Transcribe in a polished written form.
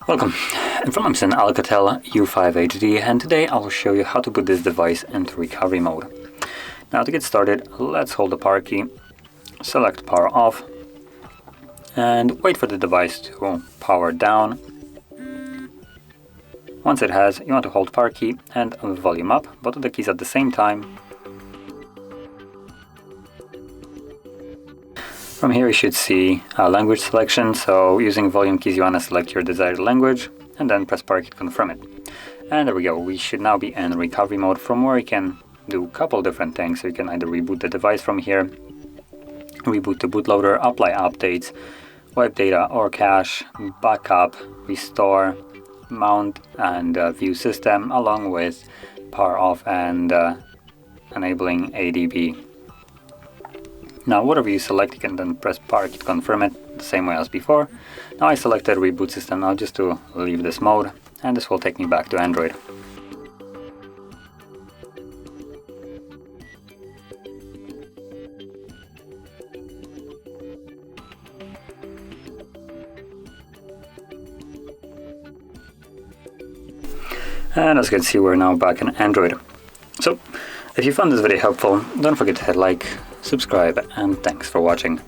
Welcome, in front of me is an ALCATEL U5 HD, and today I will show you how to put this device into recovery mode. Now to get started, let's hold the power key, select power off, and wait for the device to power down. Once it has, you want to hold power key and volume up, both of the keys at the same time. From here you should see language selection, so using volume keys you want to select your desired language and then press power key to confirm it. And there we go, we should now be in recovery mode, from where you can do a couple different things. So you can either reboot the device from here, reboot the bootloader, apply updates, wipe data or cache, backup, restore, mount and view system, along with power off and enabling ADB. Now whatever you select, you can then press power key to confirm it the same way as before. Now I selected reboot system now just to leave this mode, and this will take me back to Android. And as you can see, we're now back in Android. So if you found this video helpful, don't forget to hit like, subscribe, and thanks for watching.